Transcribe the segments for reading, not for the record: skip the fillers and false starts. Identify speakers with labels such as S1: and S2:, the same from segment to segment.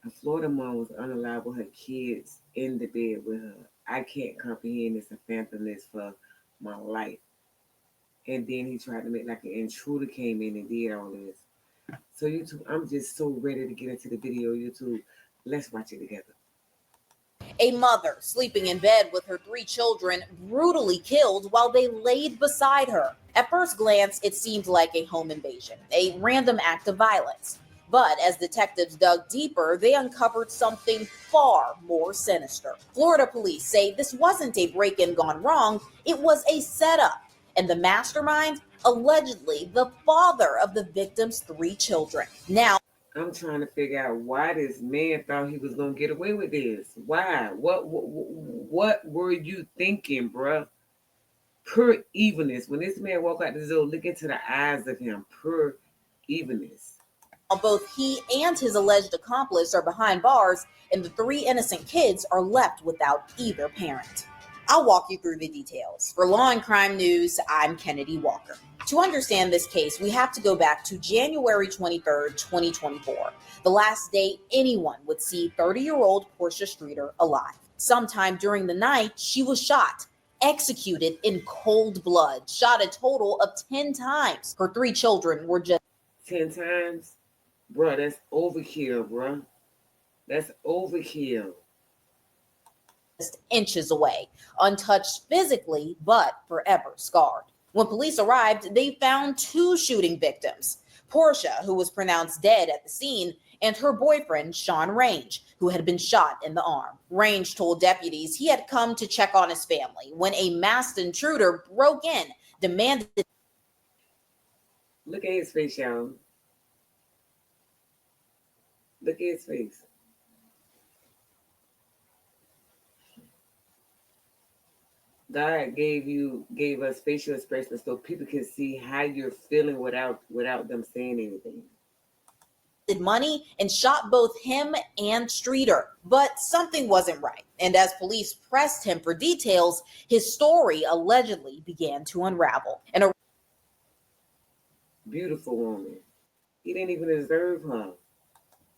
S1: A Florida mom was unalive with her kids in the bed with her. I can't comprehend this and fathom this for my life. And then he tried to make like an intruder came in and did all this. So YouTube, I'm just so ready to get into the video. YouTube, let's watch it together.
S2: A mother sleeping in bed with her 3 children brutally killed while they laid beside her. At first glance, it seemed like a home invasion, a random act of violence. But as detectives dug deeper, they uncovered something far more sinister. Florida police say this wasn't a break-in gone wrong, it was a setup. And the mastermind, allegedly the father of the victim's 3 children. Now,
S1: I'm trying to figure out why this man thought he was gonna get away with this. Why? What were you thinking, bruh? Pure evilness. When this man walked out the zoo, look into the eyes of him. Pure evilness.
S2: both he and his alleged accomplice are behind bars, and the 3 innocent kids are left without either parent. I'll walk you through the details. For Law and Crime News, I'm Kennedy Walker. To understand this case, we have to go back to January 23rd, 2024, the last day anyone would see 30-year-old Portia Streeter alive. Sometime during the night, she was shot, executed in cold blood, shot a total of 10 times. Her 3 children were just
S1: 10 times? Bruh, that's overkill, bruh. That's overkill.
S2: Inches away, untouched physically, but forever scarred. When police arrived, they found 2 shooting victims, Portia, who was pronounced dead at the scene, and her boyfriend, Sean Range, who had been shot in the arm. Range told deputies he had come to check on his family when a masked intruder broke in, demanded.
S1: Look at his face, y'all. Look at his face. God gave us facial expressions so people can see how you're feeling without them saying anything.
S2: Money and shot both him and Streeter, but something wasn't right. And as police pressed him for details, his story allegedly began to unravel. And
S1: beautiful woman. He didn't even deserve her.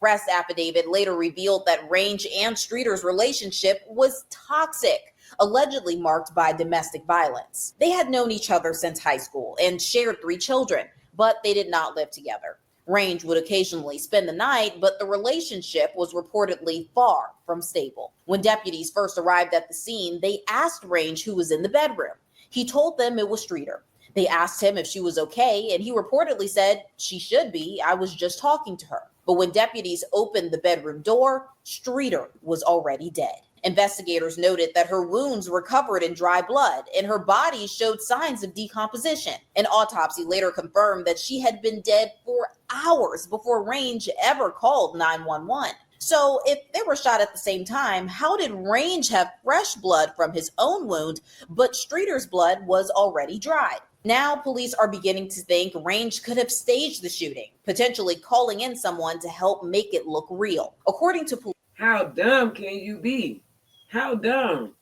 S2: Arrest affidavit later revealed that Range and Streeter's relationship was toxic, allegedly marked by domestic violence. They had known each other since high school and shared 3 children, but they did not live together. Range would occasionally spend the night, but the relationship was reportedly far from stable. When deputies first arrived at the scene, they asked Range who was in the bedroom. He told them it was Streeter. They asked him if she was okay, and he reportedly said, "She should be. I was just talking to her." But when deputies opened the bedroom door, Streeter was already dead. Investigators noted that her wounds were covered in dry blood and her body showed signs of decomposition. An autopsy later confirmed that she had been dead for hours before Range ever called 911. So if they were shot at the same time, how did Range have fresh blood from his own wound, but Streeter's blood was already dried? Now police are beginning to think Range could have staged the shooting, potentially calling in someone to help make it look real. According to police,
S1: how dumb can you be? How dumb?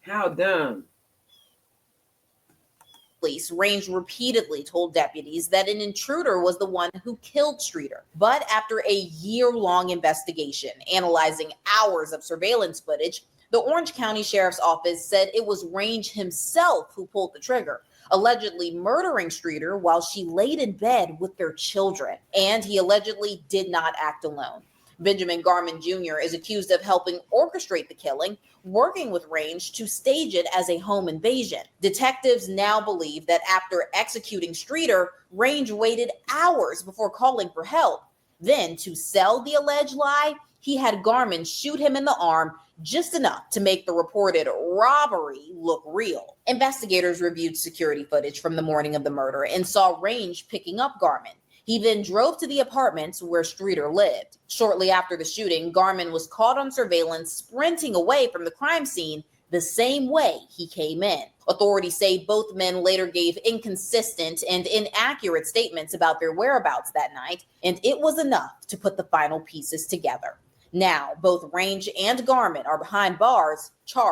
S1: How dumb?
S2: Range repeatedly told deputies that an intruder was the one who killed Streeter. But after a year-long investigation, analyzing hours of surveillance footage, the Orange County Sheriff's Office said it was Range himself who pulled the trigger, allegedly murdering Streeter while she laid in bed with their children. And he allegedly did not act alone. Benjamin Garman Jr. is accused of helping orchestrate the killing, working with Range to stage it as a home invasion. Detectives now believe that after executing Streeter, Range waited hours before calling for help. Then, to sell the alleged lie, he had Garman shoot him in the arm just enough to make the reported robbery look real. Investigators reviewed security footage from the morning of the murder and saw Range picking up Garman. He then drove to the apartments where Streeter lived. Shortly after the shooting, Garman was caught on surveillance sprinting away from the crime scene the same way he came in. Authorities say both men later gave inconsistent and inaccurate statements about their whereabouts that night, and it was enough to put the final pieces together. Now, both Range and Garman are behind bars, charged